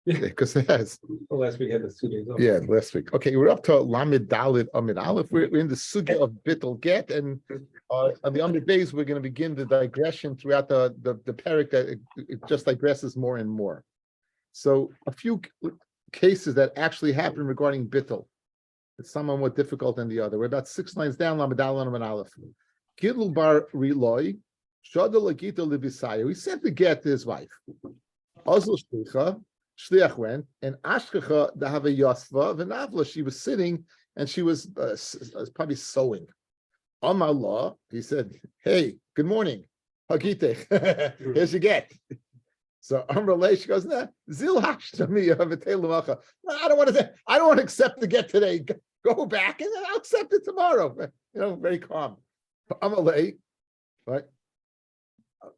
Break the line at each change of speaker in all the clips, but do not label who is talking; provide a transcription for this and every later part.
because it has.
Well, last week had the 2 days off.
Yeah, last week. Okay, we're up to Lamed Dalit Amid Aleph. We're in the sugya of Bittul Get, and on the Amid days we're going to begin the digression throughout the parak that it just digresses more and more. So a few cases that actually happen regarding Bittul. It's somewhat more difficult than the other. We're about 6 lines down. Lamed Dalit Amid Aleph. Gidl bar Riloy, Shadal Agita Libisaya. He sent the get to his wife. Azul Shlicha. Shliach went, and Ashkecha dahave Yosva v'navla. She was sitting, and she was probably sewing. Amar Allah, he said, "Hey, good morning, Hagite. Here's your get." So Amar Lei, she goes, "Nah, zil hashtami v'teilamacha. I don't want to accept the get today. Go back, and then I'll accept it tomorrow." Very calm. Amar Lei, right?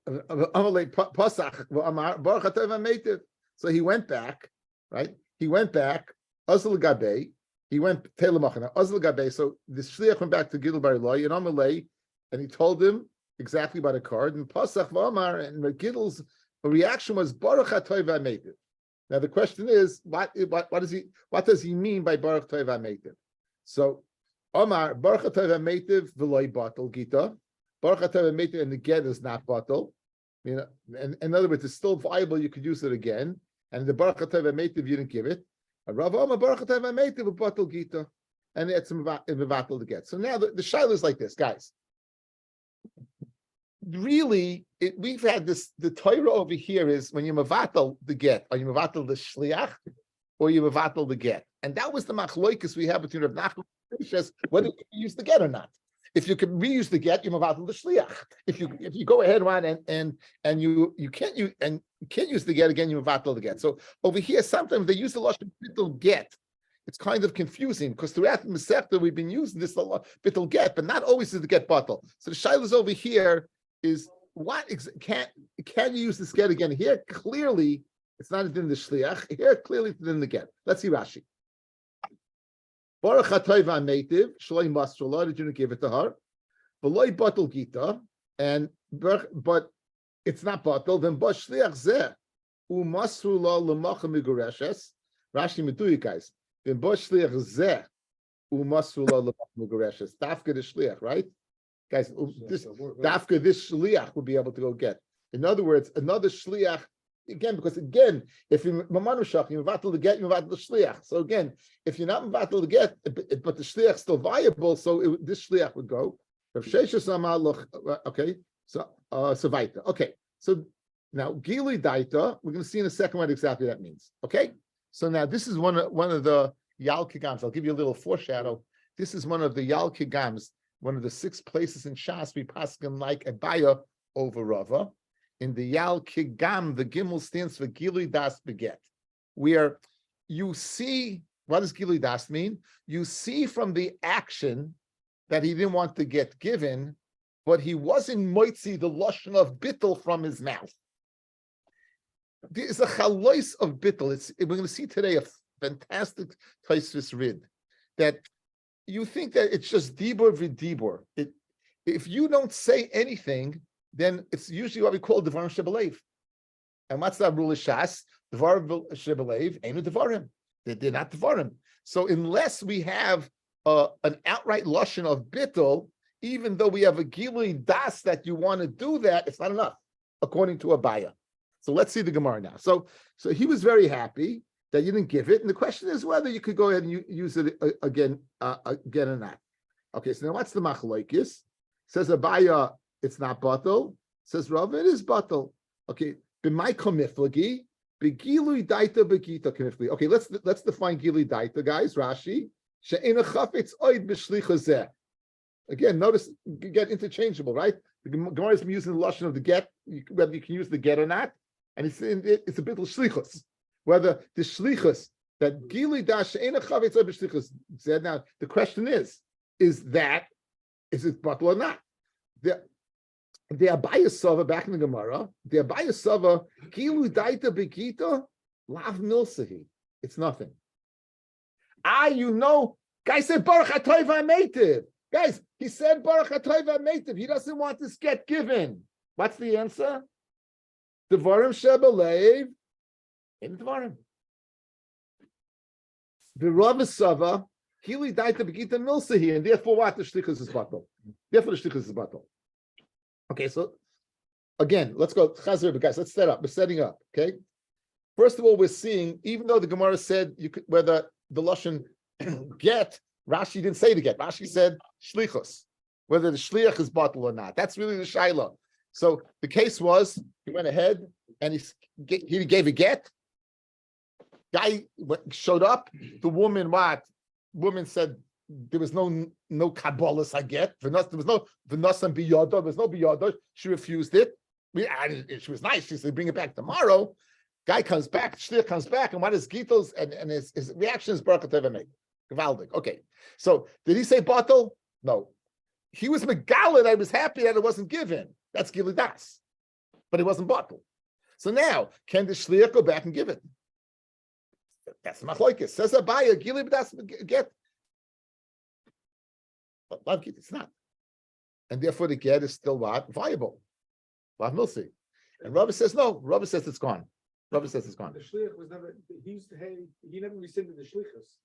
Amar Lei pasach v'amar baruch atah v'meitiv. So he went back, right? He went back. Azal Gabe. He went Telemachana. Azal Gabe. So the shliach went back to Gidl Bar Eloi and Amalei, and he told him exactly by the card. And Pasach V'Amar, and Gidl's reaction was Baruch HaToy V'Ameitiv. Now the question is, what does he mean by Baruch Toy V'Ameitiv? So Amar Baruch HaToy V'Ameitiv V'Loi Batal Gita. Baruch HaToy V'Ameitiv, and the get is not batal. And in other words, it's still viable. You could use it again. And the Baruch Atah V'Meitiv, you didn't give it. Rav Amar Baruch Atah V'Meitiv Batal Gita, and it's Mevatel to get. So now the shaila is like this, guys. Really, we've had this. The Torah over here is when you Mevatel the get, are you Mevatel the Shliach, or you Mevatel the get? And that was the machloikus we have between Rav Nachman and Rishas, whether you can use the get or not. If you can reuse the get, you Mevatel the Shliach. If you go ahead and you can't use the get again, you Mevatel the get. So over here, sometimes they use the lashon bittul get. It's kind of confusing because throughout the Masechta we've been using this bittul get, but not always is the get batal. So the shaylas over here is can you use this get again? Here clearly it's not in the Shliach. Here clearly it's in the get. Let's see Rashi. Baruch Hatoy V'Ameitiv, Shaloi Masrullah, did you give it to her? V'loi Batal Gita, but it's not Batal, then Bashliach Zeh, U'Masrullah L'Macha Migureshes, Rashi Meduyi, guys, then Bashliach Zeh, U'Masrullah L'Macha Migureshes, Dafka the Shliach, right? Guys, this Dafka, this Shliach would be able to go get. In other words, another Shliach, again, because again, if you mamanu shach, you mevatel the get, you mevatel the shliach. So again, if you're not mevatel the get, but the shliach is still viable, so this shliach would go. Okay, so vaita. Okay, so now gili daita, we're going to see in a second what exactly that means. Okay, so now this is one of the yal kigams. I'll give you a little foreshadow. This is one of the yal kigams, one of the 6 places in Shas we paskin like Abaya over Rava. In the Yal Kigam, the Gimel stands for Gili Das Beget, where you see, what does Gili Das mean? You see from the action that he didn't want to get given, but he wasn't moitzi the lashon of bittul from his mouth. There's a chalois of bittul. We're going to see today a fantastic Taisvis Rid, that you think that it's just dibur v'dibur. If you don't say anything, then it's usually what we call Devarim Shebelev. And what's that rule of Shas? Devarim Shebelev, ain't Devarim. They're not Devarim. So unless we have an outright lashon of bittul, even though we have a gilui das that you want to do that, it's not enough, according to Abaya. So let's see the Gemara now. So he was very happy that you didn't give it, and the question is whether you could go ahead and use it again or not. Okay, so now what's the machlokes? Says Abaya, it's not batal. Says Rav, it is batal. Okay, b'may komiflagi, b'gilui daita b'gita komiflagi. Okay, let's define gilui daita, guys. Rashi, she'ena chafetz oid b'shlicha zeh. Again, notice get interchangeable, right? The Gemara is using the lashon of the get, whether you can use the get or not, and it's a bit of shlichus. Whether the shlichus that gilui da she'ena chafetz oid b'shlicha zeh. Now the question is it batal or not? The Abaya Sava back in the Gemara, the Abaya Sava, Gilu Daita Begita, Lav Milsahi. It's nothing. Guy said Baruch Hatoy V'Ameitiv. Guys, he said Baruch Hatoy V'Ameitiv. He doesn't want this get given. What's the answer? Devarim Shebelev in Devarim. The Rav Sava, Kili Daita Begita Milsahi, and therefore what? The Shlichus is batal. Therefore the Shlichus is batal. Okay, so again, let's go. Chazir, guys, let's set up. We're setting up. Okay. First of all, we're seeing, even though the Gemara said you could, whether the Lashon get, Rashi didn't say to get. Rashi said Shlichus, whether the Shliach is batal or not. That's really the Shaila. So the case was, he went ahead and he gave a get. Guy showed up. The woman, what? Woman said there was no Kabbalahs I get. There was no V'nasan Biyada. There was no Biyada. She refused it. She was nice. She said, bring it back tomorrow. Guy comes back, Shliach comes back, and what is Gitel's and his reaction is Baruch Ateva Gevaldik. Okay, so did he say batal? No. He was Megalad. I was happy that it wasn't given. That's Gili Das. But it wasn't batal. So now, can the Shliach go back and give it? That's Machlokes. Says Abaya, Gili Das get. But Lav Git, it's not. And therefore the get is still what? Viable. Lav Milsi. And Rabbi says no. Rabbi says it's gone. Rabbi says it's gone.
The shliach was never. He never rescinded the shlichus,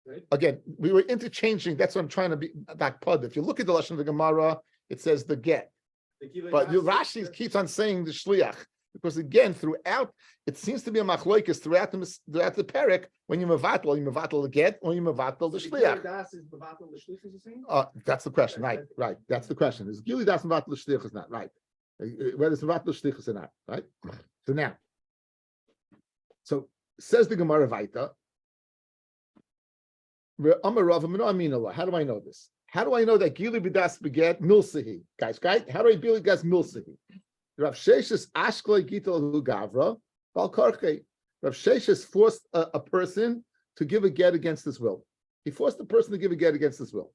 right?
Again, we were interchanging. That's what I'm trying to be back pod. If you look at the lashon of the Gemara, it says the get, but Rashi keeps on saying the shliach because again, throughout it seems to be a machlokes throughout the perek. When you mevatel the get, or you mevatel the shliach.
Das is mevatel the shliach, is saying?
That's the question, right? Right. That's the question. Is Gili das mevatel the shliach is not right? Whether it's mevatel the shliach is not right? So now. So says the Gemara Vaita. How do I know this? How do I know that Gili Bidas beget Milsahi? Guys, how do I Gili Bidas Milsahi? Rav Sheshes Ashklei Gital Hu Gavra Balkarche. Rav Sheshes forced a person to give a get against his will. He forced the person to give a get against his will.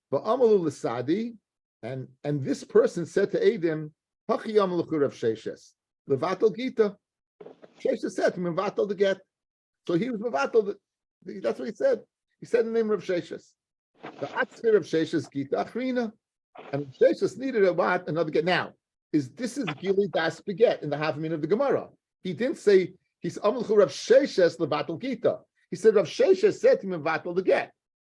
But Amalu Lisadi, and this person said to Adam, Hachi Amalu Rav Sheshes Levatel Gita. Sheshes said to Mevatel the get. So he was Mevatel. That's what he said. He said the name of Sheshes. The Atzir of Sheshes Gita Achrina. And Sheshes needed a what? Another get. Now, this is Gili Das Beget in the half minute of the Gemara. He didn't say he's Amalchu Rav Sheshes Levatel Gita. He said Rav Sheshes said to Mevatel the get.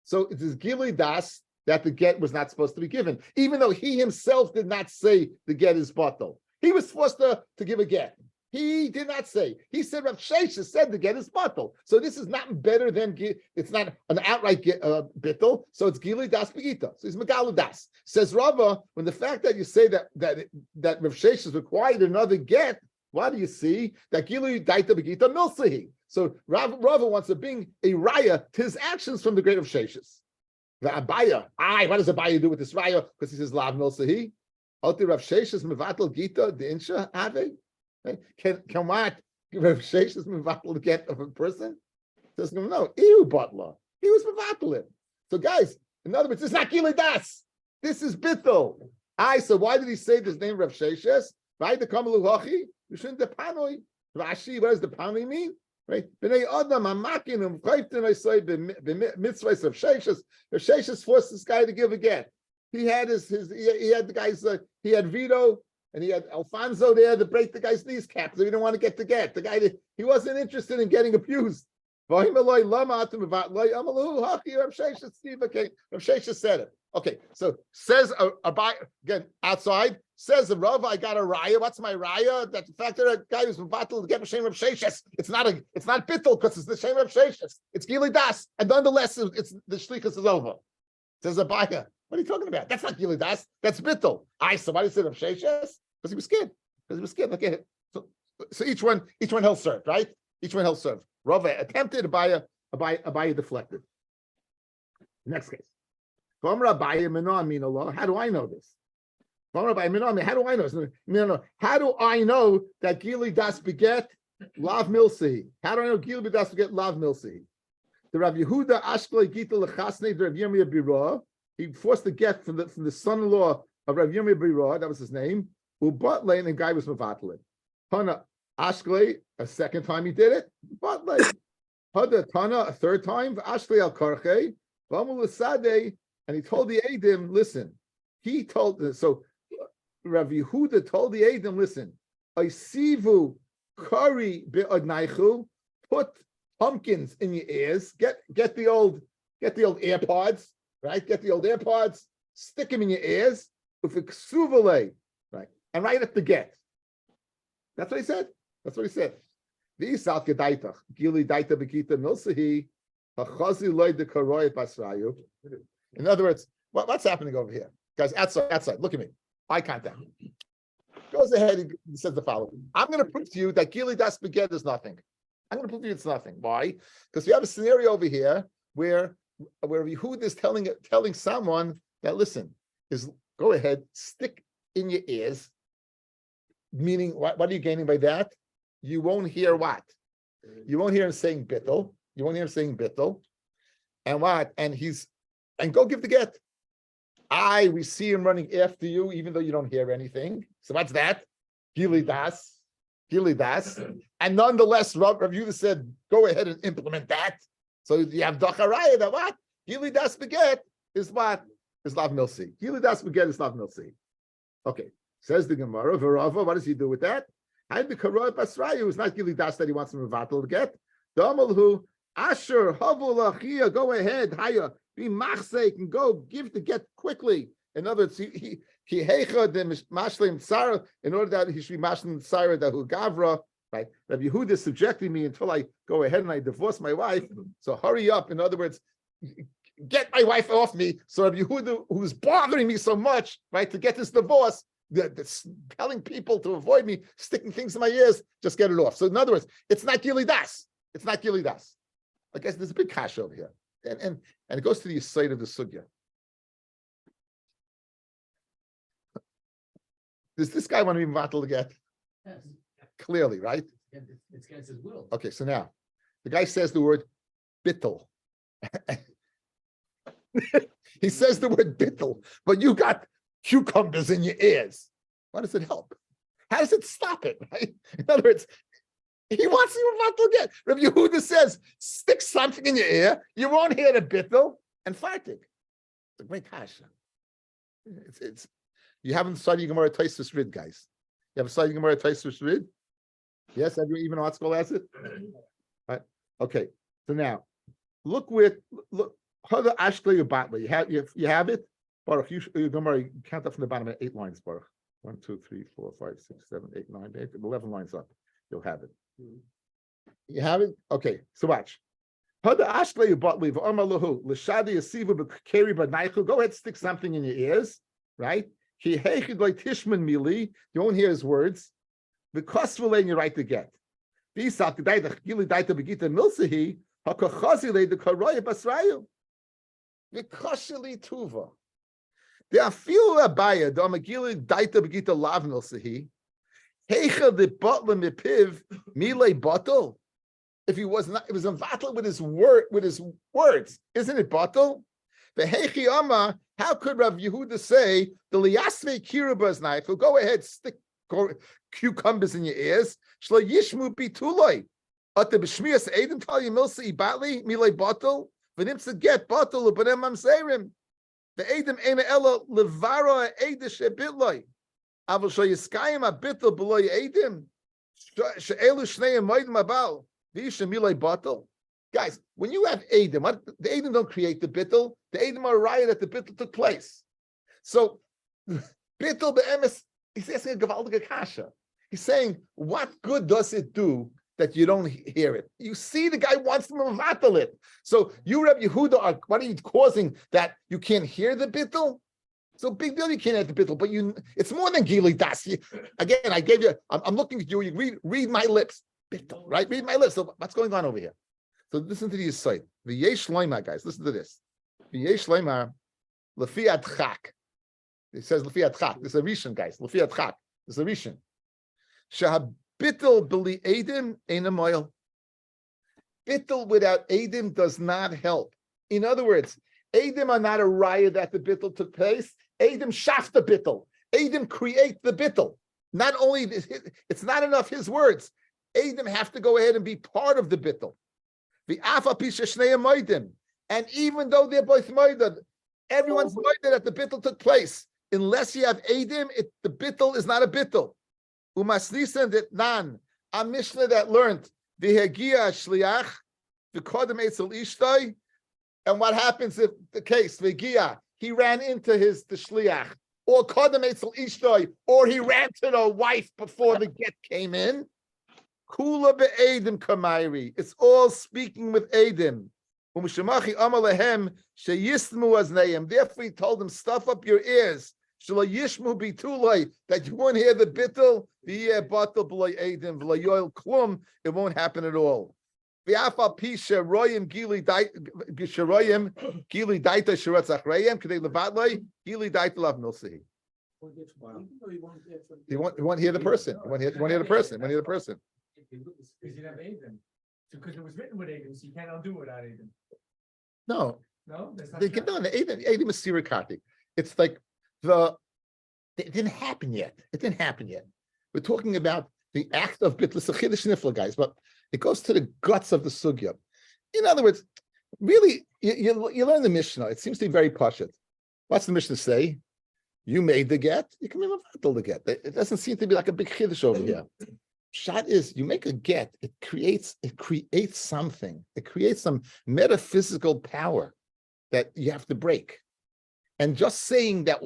So it is Gili Das that the get was not supposed to be given, even though he himself did not say the get is batal. He was forced to give a get. He did not say. He said Rav Sheshes said the get is batal. So this is not better than, it's not an outright bittul, so it's Gili Das Begita. So it's Megalu Das. Says Rava, when the fact that you say that Rav Sheshes required another get, what do you see? That Gili Daita Begita Milsahi. So Rava wants to bring a raya to his actions from the great Rav Sheshes. The Abaya, what does Abaya do with this raya? Because he says Lav Milsahi. Alti Rav Sheshes Mevatel Gita the Insha Ave. Can what Rav Sheshes Mevatel the get of a person? Says no, Ew Butler. He was Mevatel it. So guys, in other words, it's not Gili Das. This is Bittul. So why did he say this name Rav Sheshes? Right, the Kamalu Hachi. You shouldn't the Panoi. Rashi, what does the Panoi mean? Right? B'nei Adam Amakin and Chayftin I say mitzvahs of Sheshes. Rav Sheshes forced this guy to give a get. He had he had the guys. He had Vito and he had Alfonso there to break the guy's kneecap. So he didn't want to get the get. The guy he wasn't interested in getting abused. Rav Sheshes said it. Okay, so says again outside. Says the Rav, I got a raya. What's my raya? That the fact that a guy who's battle to get Shem Rav Sheshes, it's not bittul because it's the Shem Rav Sheshes. It's Gili Das, and nonetheless, it's the shlichus is over. Says Abaya, what are you talking about? That's not Gili Das. That's bittul. So why did he say Rav Sheshes? Because he was scared. Okay, so each one he'll serve, right? Each one he'll serve. Rav attempted, Abaya deflected. Next case. How do I know this? How do I know? How do I know that Gili Das beget Lav Milsi? How do I know Gili Das beget Lav Milsi? The Rav Yehuda Ashklei Gita Lechasnei Rav Yirmiyah Bira. He forced the get from the son-in-law of Rav Yirmiyah Bira. That was his name. Ubatlei, and the guy was Mavatlei. Hana Ashklei, a second time he did it. Batlei. Hada Tana, a third time. Ashklei Al Karchei. Vamul Sadeh. And he told the Adim, listen, so Rav Yehuda told the Adim, listen, I sivu kari be'odnaichu, put pumpkins in your ears. Get the old AirPods, right? Get the old AirPods, stick them in your ears with a ksuvale, right? And write it the get. That's what he said. That's what he said. In other words, what's happening over here? Guys, outside, look at me. Eye contact. Goes ahead and says the following. I'm going to prove to you that Gili Das Beget is nothing. I'm going to prove to you it's nothing. Why? Because we have a scenario over here where Yehud is telling someone that, listen, go ahead, stick in your ears. Meaning, what are you gaining by that? You won't hear what? You won't hear him saying bittel. You won't hear him saying bittel. And what? And go give the get. We see him running after you, even though you don't hear anything. So what's that? Gili das. And nonetheless, Rav Yehuda said, go ahead and implement that. So you have Dacharaya that what? Gili das beget is what? Is lav milsi. Gili das beget is lav milsi. Okay. Says the Gemara, Varava, what does he do with that? I the Karoy Basrayu is not Gili das that he wants him to get. Damalhu, Asher, Havul Achia, go ahead, Haya, be machse, can go give the get quickly. In other words, he heicha the mashlim tzara, in order that he should be mashlim tzara that who gavra, right? Rabbi Yehuda is subjecting me until I go ahead and I divorce my wife. So hurry up. In other words, get my wife off me. So Rabbi Yehuda, who's bothering me so much, right, to get this divorce, that's telling people to avoid me, sticking things in my ears, just get it off. So in other words, it's not Gili das. It's not Gili das. I guess there's a big cash over here. And it goes to the side of the sugya. Does this guy want to be vatal get?
Yes.
Clearly, right?
It's against his will.
Okay, so now the guy says the word bittel. He says the word bittel, but you got cucumbers in your ears. Why does it help? How does it stop it? Right? In other words, he wants you not to get. Rabbi Yehuda says, stick something in your ear, you won't hear the bittel, and farting. It's a great kasha. It's you haven't studied Gemara Taisus Rid, guys. You haven't studied Gemara Taisus Rid? Yes, even art school has it? Right. Okay. So now look how the Ashklei Batla. You have it? Baruch, you Gemara, count up from the bottom at 8 lines, Baruch. 1, 2, 3, 4, 5, 6, 7, 8, 9, 8, 11 lines up. You'll have it. You have it? Okay, so watch. Go ahead, stick something in your ears, right? You won't hear his words. Because you write the get. The afil abaya the amagili daita begita lavnil sehi heicha the butler mipiv mile bottle. If he was not, it was invatal with his words, isn't it bottle? The heichi ama. How could Rav Yehuda say the liyasve kirubas knife? Will go ahead stick cucumbers in your ears. Shlo yishmu bituloi. At the b'shmias edim tali milsa ibatli mile bottle. V'nimsa get bottle u'benem mamserim. The Adam Ena Ella Levara Edish Bitloi. Avil Shayiskayim a Bitl below Adam. Sheelu Shneim Maidim Abal. Visha Milay Batal. Guys, when you have Adam, the Adam don't create the Bitl. The Adam are riot that the Bitl took place. So Bitl be'emes, he's asking a Gavaldiga Kasha. He's saying, what good does it do that you don't hear it? You see, the guy wants to mevatel it. So you, Rabbi Yehuda, what are you causing that you can't hear the bittul? So big deal, you can't hear the bittul, but it's more than Gili Das. Again, I gave you. I'm looking at you. You read my lips, bittul, right? Read my lips. So what's going on over here? So listen to these site. V'yesh loima, guys. Listen to this. V'yesh loima, lefi adchak. It says lefi adchak. This is a rishon, guys. Lefi adchak. This is a rishon. Shahab. Bittel beli Adim ain't a moil. Bittel without Adim does not help. In other words, Adim are not a riot that the bittel took place. Adim shaft the bittel. Adim create the bittel. Not only it's not enough his words. Adim have to go ahead and be part of the bittel. The afa pisha shnei moedim. And even though they're both moeded, everyone's moeded that the bittel took place. Unless you have Adim, the bittel is not a bittel. Umasnisan that nan a Mishnah that learned the Hegia Shliach v'kodem etzel ishtoi. And what happens if the case v'gia he ran into the shliach, or kodem etzel ishtoi, or he ran to the wife before the get came in? Kula be'edim kamairi. It's all speaking with edim. Therefore, he told them, stuff up your ears. That you won't hear the bittul. It won't happen at all. You won't hear the person. You won't hear the person. You won't hear the person.
Because you have Aiden. Because it was written with Aiden, so you can't undo it without Aiden.
No.
No, that's not
They can, no, the Aiden is sirikati. It's like it didn't happen yet. It didn't happen yet. We're talking about the act of bittul chiddush nifla, guys, but it goes to the guts of the sugya. In other words, really, you learn the Mishnah. It seems to be very pashut. What's the Mishnah say? You made the get. You can be mevatel the get. It doesn't seem to be like a big chiddush over here. Shot is you make a get. It creates something. It creates some metaphysical power that you have to break. And just saying that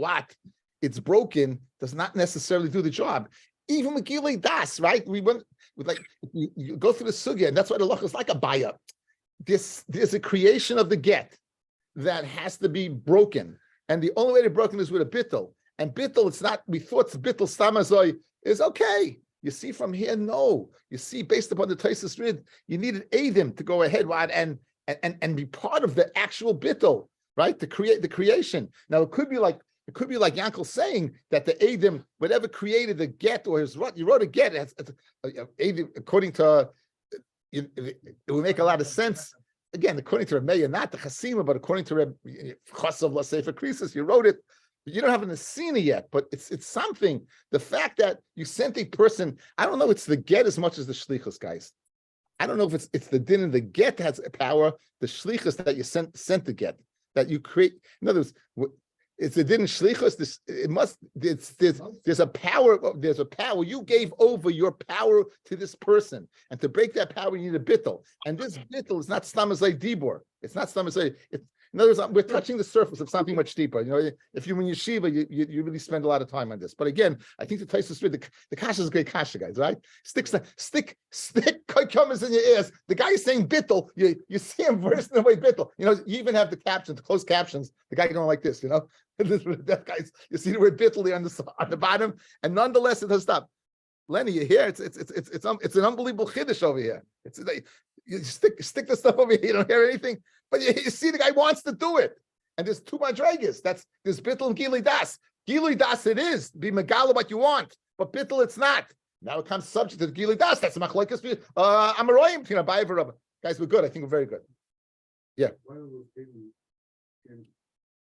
it's broken does not necessarily do the job. Even with Gilei Das, right? We went with you go through the sugya, and that's why the loch is like a baya. There's a creation of the get that has to be broken, and the only way to broken is with a bittul. And bittul, it's not. We thought bittul stamazoi is okay. You see from here, no. You see, based upon the Taisus Rid, you needed Adim to go ahead, right, and be part of the actual bittul, right? To create the creation. Now it could be like Yankel saying that the Adim, whatever created the get or his what you wrote a get, Adim, according to it would make a lot of sense. Again, according to Rabbi, not the Chasima, but according to Rabbi Chasav Lasefer Krisis, you wrote it. You don't have an Asina yet, but it's something. The fact that you sent a person, I don't know, it's the get as much as the shlichus, guys. I don't know if it's the din and the get has power, the shlichus that you sent the get, that you create. In other words, it's the din and shlichus. There's a power. There's a power. You gave over your power to this person, and to break that power, you need a bittul. And this bittul is not stamazay dibor. It's not stamazay. In other words, we're touching the surface of something much deeper. You know, if you're in yeshiva, you really spend a lot of time on this. But again, I think the Taisus Rid, the kasha is a great kasha, guys, right? Stick koikomas in your ears. The guy is saying bittul, you see him versing away bittul. You know, you even have the captions, the closed captions, the guy going like this, you know? That guy's, you see the word bittul there on the bottom, and nonetheless it doesn't stop. Lenny, you hear it's an unbelievable chiddush over here. It's like you stick the stuff over here, you don't hear anything, but you see the guy wants to do it. And there's two madregas. There's bittul and gilui das. Gilui das it is. Be megala what you want, but bittul it's not. Now it comes subject to gilui das. That's machlokes. Amaroyim between Abaye and Rabbi. Guys, we're good. I think we're very good. Yeah.
Why don't those people can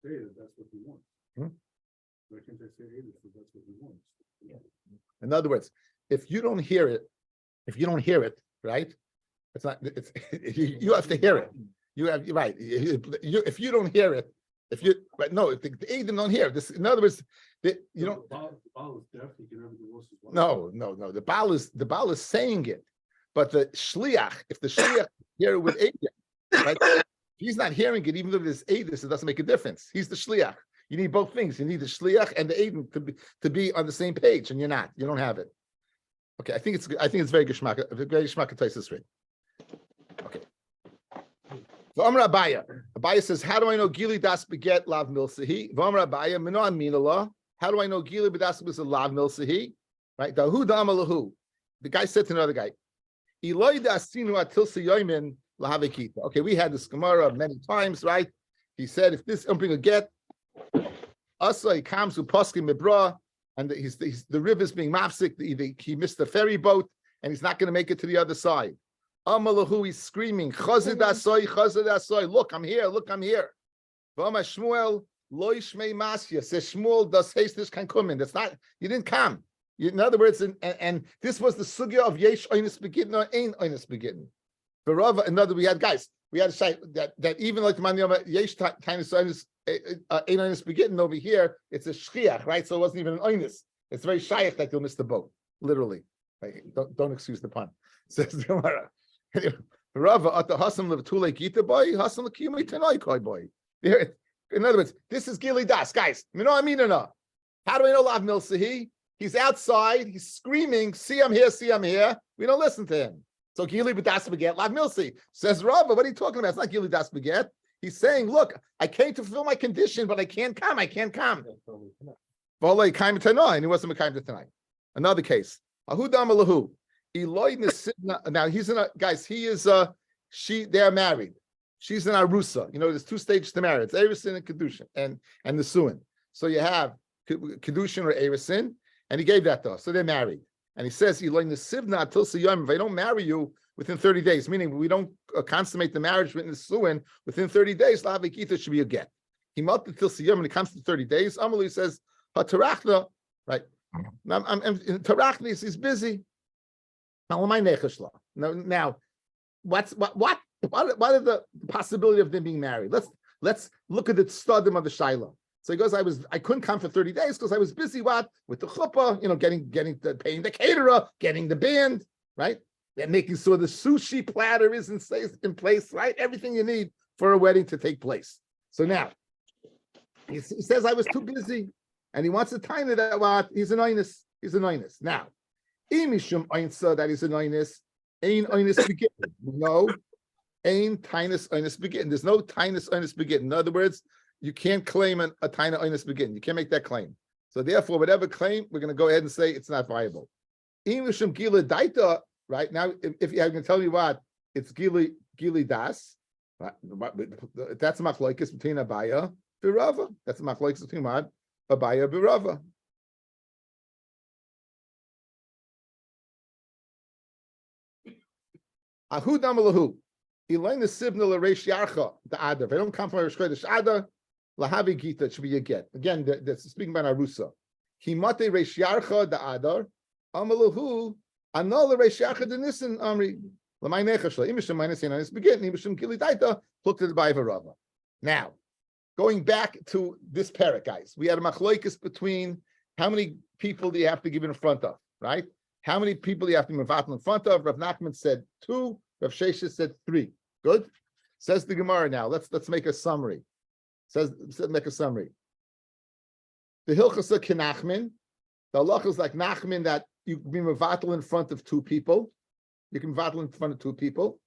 say that that's what we want? Why can't they say that that's what we want? Yeah.
In other words, if you don't hear it, right? It's not. It's you have to hear it. You have right. If you don't hear it, if the Adim don't hear this. In other words, you don't.
The Baal is deaf. He can everything else as well.
No. The Baal is saying it, but the shliach, if the shliach hear it with Adim, right? If he's not hearing it, even if it's Adim, it doesn't make a difference. He's the shliach. You need both things. You need the shliach and the Adim to be on the same page, and you're not. You don't have it. Okay, I think it's very geshmak. Very geshmak Taisus Rid. Okay. V'amar Abaya says, how do I know Gili das beget lav milsahi? V'amar Abaya mino aminallah. How do I know Gili das beget lav milsahi? Right? Dahu da'amalahu. The guy said to another guy, Eloi da'asinu atil sayomin lahavekita. Okay, we had this Gemara many times, right? He said, if this bring a get, also he comes to poskim mibra, and the river's being mafsik. He missed the ferry boat, and he's not going to make it to the other side. Amalahu, he's screaming, Chazid asoy, look, I'm here. V'ama Shmuel lo yishmei masya. Says Shmuel, does hastis can come in. That's not, you didn't come. In other words, and this was the sugya of yesh oinus begitten or ain oinus begitten. In other words, we had a shay that even like the man yesh tainus oinus ain oinus begitten over here, it's a shchiach, right? So it wasn't even an oinus. It's very shayach that you'll miss the boat, literally. Right? Don't excuse the pun. Says the Gemara. Rava at the Hasam of Tule Gita boy, Hasam Lakumi Tanoi Koi boy. In other words, this is Gili Das, guys. You know what I mean or not? How do I know Lav Milsahi? He's outside, he's screaming, see I'm here, see I'm here. We don't listen to him. So Gili B'das Beget, Lav Milsi. Says Rava, what are you talking about? It's not Gili Das Beget. He's saying, look, I came to fulfill my condition, but I can't come. I can't come. And he wasn't Mekayim to tonight. Another case. Ahudam Alahu. Now he's in a guys, he is they're married. She's in Arusa. You know, there's two stages to marriage. It's Erisin and Kedushin and the Suin. So you have Kedushin or Erisin, and he gave that to us. So they're married. And he says, Eloy Nesivna until Siyam, if I don't marry you within 30 days, meaning we don't consummate the marriage within the Suin within 30 days, Lavikita should be a get. He melted till Siyam when it comes to 30 days. Amalu says, Tarachna, right? Now Tarachna he's busy. Now, what are the possibility of them being married? Let's look at the studim of the Shaila. So he goes, I couldn't come for 30 days because I was busy with the chuppah, paying the caterer, getting the band, right? And making sure the sushi platter is in place, right? Everything you need for a wedding to take place. So now he says I was too busy, and he wants to time it that he's an oinus. He's an oinus. Now, imishum oinsa that is an oinus, ain oinus begin. No, ain tinus oinus begin. There's no tinus oinus begin. In other words, you can't claim a taina oinus begin. You can't make that claim. So therefore, whatever claim, we're going to go ahead and say it's not viable. Imishum gila daita. Right now, if you can tell me what, it's gili das. Right? That's a machlokes between Abaya and Rava. That's a machlokes between Abaya and Rava. Ahu damalahu. Elaine the sibna l'reish yarcha the adar. If I don't come from Rosh Chodesh Adar, lahavi gita, it should be a get. Again, that's speaking about Arusa. Himate reish yarcha the adar. Amalahu. Another reish yarcha the nisan amri. L'may nechashla. Imishim minus yanis begin. Imishim gili daita. Looked at the Baiva Rava. Now, going back to this parak, guys, we had a machlokes between how many people do you have to give in front of, right? How many people do you have to mevatel in front of? Rav Nachman said 2. Rav Sheshes said 3. Good. Says the Gemara now. Let's make a summary. Make a summary. The Hilchasa Kenachmin. The halacha is like Nachman that you can be mevatel in front of 2 people. You can mevatel in front of 2 people.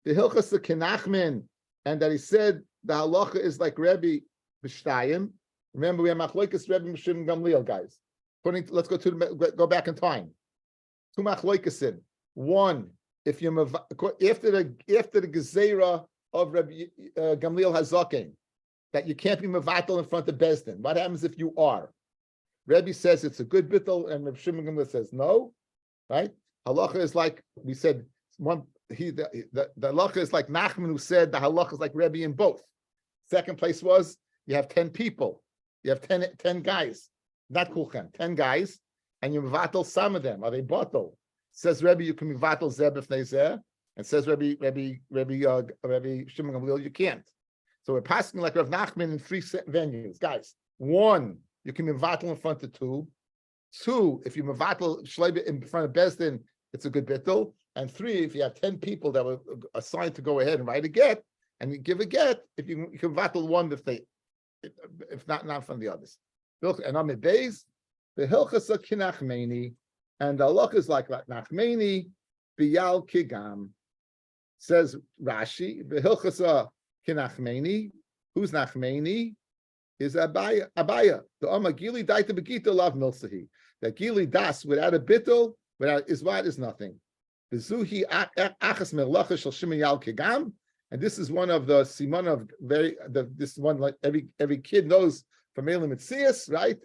The Hilchasa Kenachmin, and that he said the halacha is like Rebbe B'shtayim. Remember, we have machlokes Rebbe Mishim Gamliel, guys. Let's go back in time. 2 machlokesin. 1, if you're after the gezerah of Rabbi Gamliel Hazaken, that you can't be mevatel in front of Bezdin. What happens if you are? Rebbe says it's a good bittul, and Rabbi Shimon Gamliel says no. Right? Halacha is like we said. The halacha is like Nachman, who said the halacha is like Rebbe in both. Second place was you have 10 people. You have 10 guys, not kulchem, 10 guys. And you mevatel some of them. Are they bottle? Says Rebbe, you can mevatel zeb if they zeh, and says Rebbe Shimon Gamliel, you can't. So we're passing like Rav Nachman in 3 venues, guys. 1, you can mevatel in front of 2. 2, if you mevatel shleiba in front of Bezdin, it's a good bittul. And 3, if you have 10 people that were assigned to go ahead and write a get, and you give a get, if you can mevatel 1 if not from the others. And Amid Beis. The Hilchasa Kinachmeni, and the halacha is like Nachmeni Biyal Kigam. Says Rashi, the Hilchasa Kinachmeni. Who's Nachmeni? Is Abaya. The Oma Gili Daita Begita Lav Milsahi. That Gili Das without a bittul, without Isvat is nothing. The Zuhi Achas Melacha Shal Shimon Yal Kigam, and this is one of the Simon of this one like every kid knows. From Elam Mitzias, right?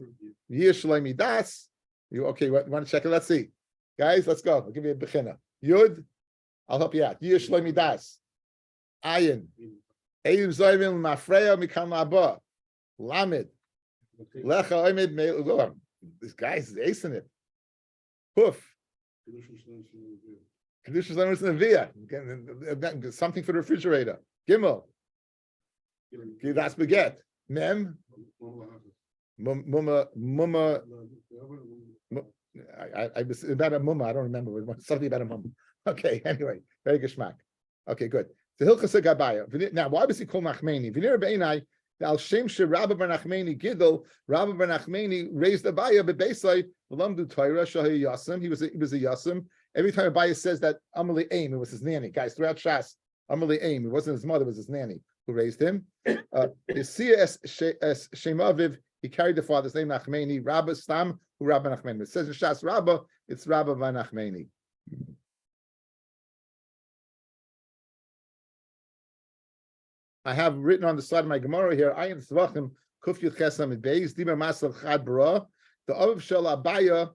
Yir Shlomi Das. You want to check it? Let's see. Guys, let's go. I'll give you a bechina. Yud, I'll help you out. Yir Shlomi Das. Ayin. Eyim Zoyvim Mafreya Mikam Abba. Lamed. Lecha Oimid Me'ulam. This guy's acing it. Poof. Kedusha Shlomi Via. Something for the refrigerator. Gimel. Das Baguette. Mem, Mumma. I was about a mumma. I don't remember. Something about a mumma. Okay. Anyway, very geschmack. Okay, good. The Hilchas Gabaya. Now, why was he called Nachmeni? V'nir beinai al shem she Rabbi bar Nachmeni Gidol. Rabbi bar Nachmeni raised Abaya bebeisai v'lamdu Torah shahi Yasim. He was a Yasim. Every time Abaya says that Amalei Aim, it was his nanny. Guys, throughout Shas, Amalei Aim. It wasn't his mother; it was his nanny who raised him. Isia es Shemaviv. He carried the father's name Nachmeni. Rabbi Stam who Rabbi Nachmeni. It says in Shas Rabba, it's Rabbi bar Nachmeni. I have written on the side of my Gemara here, Ayin Tzvachim, Kuf Yud Chesam Beis, Dimer Masal Chad Bara, the Aviv Shel Abaya,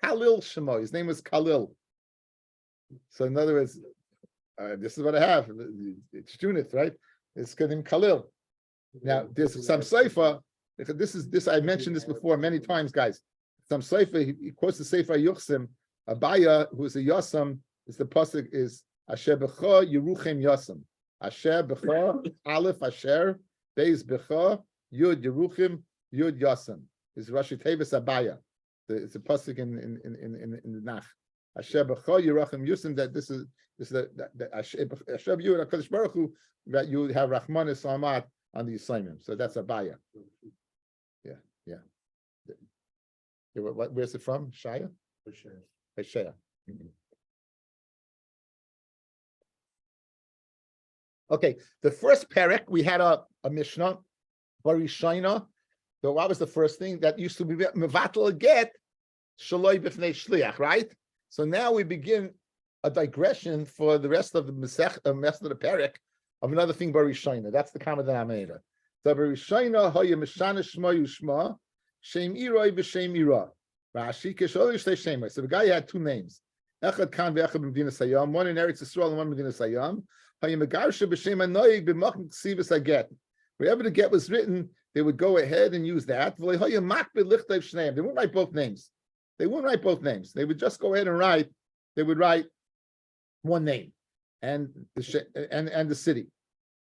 Khalil Shemo. His name was Khalil. So in other words, this is what I have. It's Junith, right? It's name Khalil. Now there's some Seifa. This I mentioned this before many times, guys. Some Seifa, he quotes the Sefer Yuchsim. Abaya, who is a Yasam, is the pasuk is Asher B'cha Yeruchem Yasam. Asher B'cha, Aleph Asher, Beis B'cha, Yud Yeruchim, Yud Yasam. Is Rashi Tevis Abaya. It's a pasuk in the Nach. Asher B'cha Yeruchim Yasam. That this is the Asher B'Yud Hakadosh Baruch Hu, that you have Rahman Samat on the assignment. So that's Abaya. Yeah. Where's it from? Shaya. Shaya. Okay, the first perek, we had a Mishnah, Barishayna. So what was the first thing that used to be mevatel get shaloi b'fnei shliach, right? So now we begin a digression for the rest of the rest of the perek of another thing, Barishayna. That's the common denominator. So Barishayna hoya mishana shma yushma shem iroi b'shem ira. Rashi kishol yishtei shemai. So the guy had two names. Echad kan ve'echad b'medina sayam. One in Eretz Yisrael and one in Medina Sayam. Wherever the get was written, they would go ahead and use that. They wouldn't write both names. They would just go ahead and write. They would write one name and the city.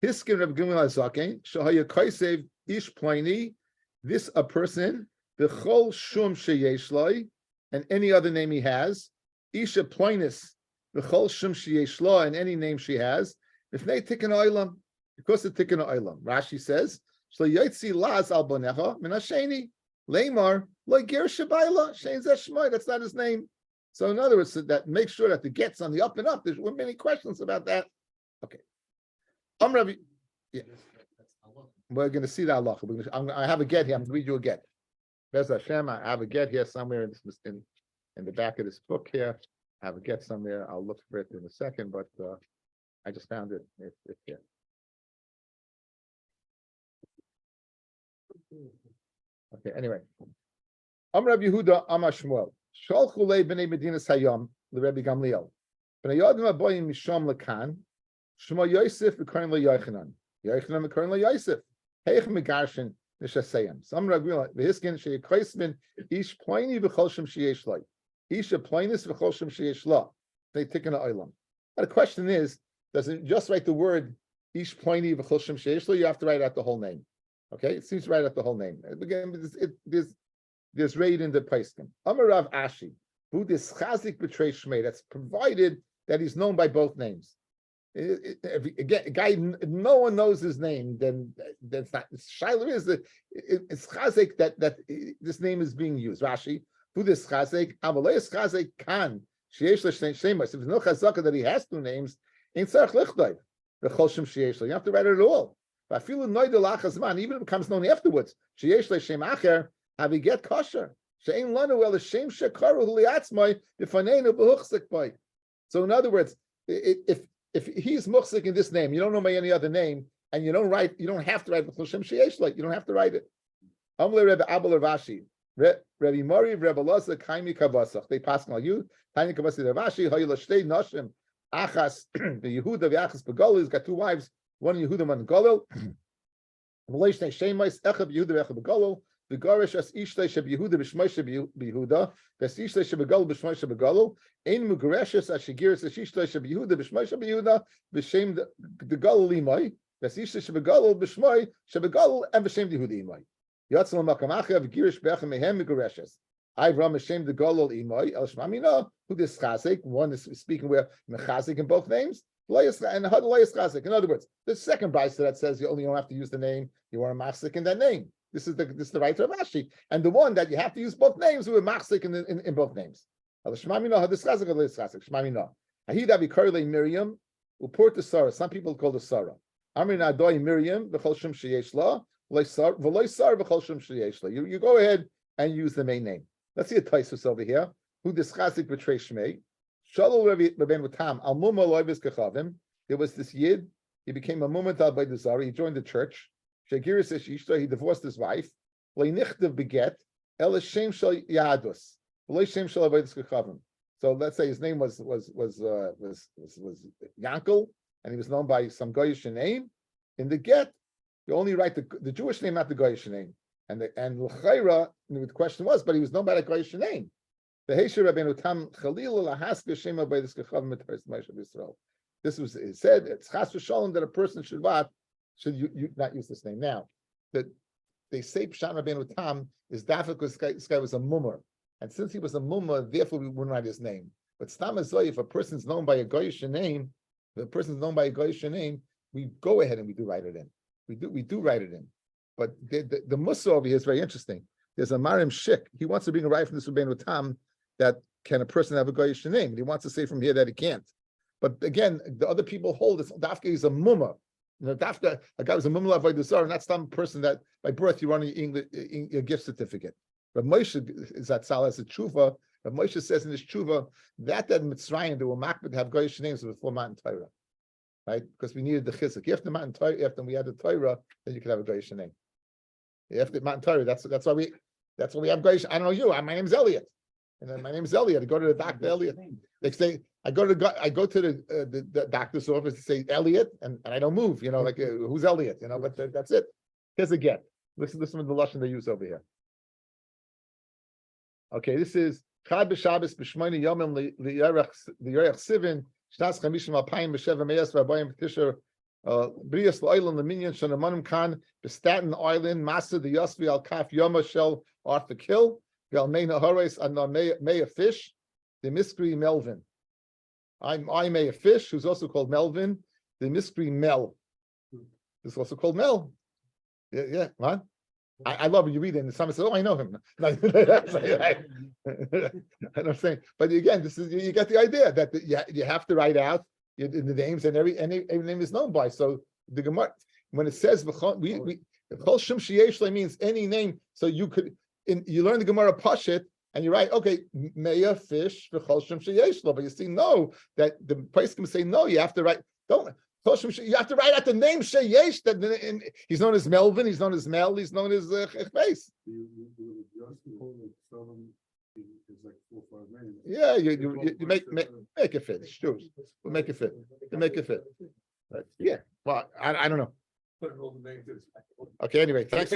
Hiskin of Gimel Azaken, Shahaya Kaisev Ish Pliny, this a person, the Chol Shum Sheyeshloi, and any other name he has, Isha Plinus, the Chol Shum Sheyeshlo, and any name she has, if they tikkun oilam, because the tikkun oilam. Rashi says, Shlo Yotzi Laz Al Bonecha Menasheni Leimar Lo Ger Shabayla Shein Zeshmai. That's not his name. So in other words, that make sure that the get's on the up and up. There's many questions about that. Okay. Rabbi, yeah. We're going to see the halacha. I have a get here. I'm going to read you a get. Bez Hashem, I have a get here somewhere in the back of this book here. I have a get somewhere. I'll look for it in a second, but I just found it. It's here. Okay. Anyway, Rabbi Yehuda Amar Shmuel Sholchu le b'nei Medina Sayam leRabbi Gamliel b'nei Yodim Aboyim Misham leKan Shmo Yosef v'Korin leYochanan Yochanan v'Korin leYosef Heich megarshin nishasayim. Some Rabbi v'hiskin sheYikoismin ish ploini v'chol shem sheyesh lo ish a ploinis v'chol shem sheyesh lo. They take in the oilam. The question is, does it just write the word ish ploini v'chol shem sheyesh lo? You have to write out the whole name. Okay, it seems to write out the whole name. Again, there's raid in the Paiskim. Amarav Ashi, who this chazik betray Shmei, that's provided that he's known by both names. Again, a guy, no one knows his name, then that's not. Shiloh is it's chazik that this name is being used. Rashi, who this chazik? Avalei chazik kan sheyesh l'shnei. If there's no chazaka that he has two names, ain't tzarich lichdai v'chol shem sheyesh. You have to write it at all. But even if it becomes known afterwards, sheyesh l'shem acher, have you get kosher? She'ein lanu el l'shem shekaru liatzmai b'faneinu b'huchzik by. So in other words, if he's muchzik in this name, you don't know by any other name, and you don't have to write the Shem Sheyesh, like you don't have to write it. Amle Rebbe Abel Ravashi, Rebbe Mori, Rebbe Loza, Kaimi Kavasach. They pass on you. Tiny Kavasi Ravashi, Hayla Shtei Noshim, Achas, the Yehuda, the Achas Begol. He's got two wives, one Yehuda, one Golol. Malaysia Shemais, Echab Yehuda, Echab Begolol. The Garish as Ishtay Sheb Yehuda b'Shmoi Yehuda, Ves Ishtay Sheb Begolol b'Shmoi Begolol. Ein Mugareshes as Shigiris as Ishtay Sheb Yehuda b'Shmoi Yehuda b'Shem the Golol Imai. Ves Ishtay Sheb Begolol b'Shmoi Begolol and b'Shem Yehuda Imai. Yatzal Makamacha v'Girish Bechem Mehem Mugareshes. I've run B'Shem the Golol Imai El Shmamina. Who this Chazik? One is speaking where Mechazik in both names. And how the loyas chasik. In other words, the second brisa that says you only don't have to use the name, you are a machzik in that name. This is the right of Rashi. And the one that you have to use both names, we were machzik in both names. Miriam, uport the Sarah. Some people call the Sarah. Amrin Adoi Miriam, v'chol shem sheyesh la, v'loy sar v'chol shem sheyesh la. You go ahead and use the main name. Let's see a Taisus over here. Who dischazik betray Shmei. Shalom Rabbeinu Tam al muma loyves kechavim. There was this yid. He became a mumatal by the Zara. He joined the church. Shagiris ishto. He divorced his wife. Leinichtav beget el shem shel yadus. Lo shem shel avodas kechavim. So let's say his name was Yankel, and he was known by some Goyish name. In the get, you only write the Jewish name, not the Goyish name. And l'chayra, the question was, but he was known by the Goyish name. The Heisher Rabbeinu Tam Chalil lahaska shema by this kechavim mitaris Moshe Yisrael. This was it said it's chas v'shalom that a person should you not use this name. Now that they say Pshat Rabbeinu Tam is dafik because this guy was a mummer. And since he was a mumma, therefore we wouldn't write his name. But Stam Azoy, if a person's known by a Goyish name, we go ahead and we do write it in. We do write it in. But the Musa over here is very interesting. There's a Marim Shik. He wants to bring a right from this Rabbeinu Tam that can a person have a Goyish name? And he wants to say from here that he can't. But again, the other people hold this. Dafka is a mumma. Dafka, a guy was a mumma of Zar, and that's some person that by birth you run a gift certificate. But Moshe is that Sal as a tshuva. But Moshe says in his tshuva that Mitzrayim they were makbid to have Goyish names before Matan Torah, right? Because we needed the chizuk. After Matan Torah, after we had the Torah, then you could have a Goyish name. After Matan Torah, that's why we have Goyish. I don't know you. My name's Elliot, and then my name's Elliot. I go to the doctor Elliot. They say I go to the doctor's office to say Elliot, and I don't move. You know, like who's Elliot? You know, but that's it. Here's a get. Listen to the lashon they use over here. Okay, this is Chad b'Shabbos b'Shmoini Yomim l'Yarech Sivin Shnas Chamishim Alpayim b'Sheva Meis v'Abayim b'Tisher Brias l'Oilam l'Minyan Shanamanim Kan b'Staten Oilin Masa the Yosvi Al Kaf Yoma Shel Arthur Kill Gal Meina Hores and Meya Fish the Miskri Melvin. I'm Meya Fish, who's also called Melvin. The Miskri Mel is also called Mel. Yeah, what? I love when you read it and someone says, "Oh, I know him." I don't say, but again, this is you get the idea that you have to write out the names and every name is known by. So the Gemara, when it says Chol Shem Sheyesh means any name. So you learn the Gemara Pashit and you write, okay, Meya Fish Chol Shem Sheyesh, but you see no that the place can say no. You have to write you have to write out the name Sheyesh. That he's known as Melvin, he's known as Mel, he's known as Chechbeis. Yeah, you make it fit. Sure, we'll make it fit. You make it fit. Right. Yeah. Well, I don't know. Okay. Anyway, thanks.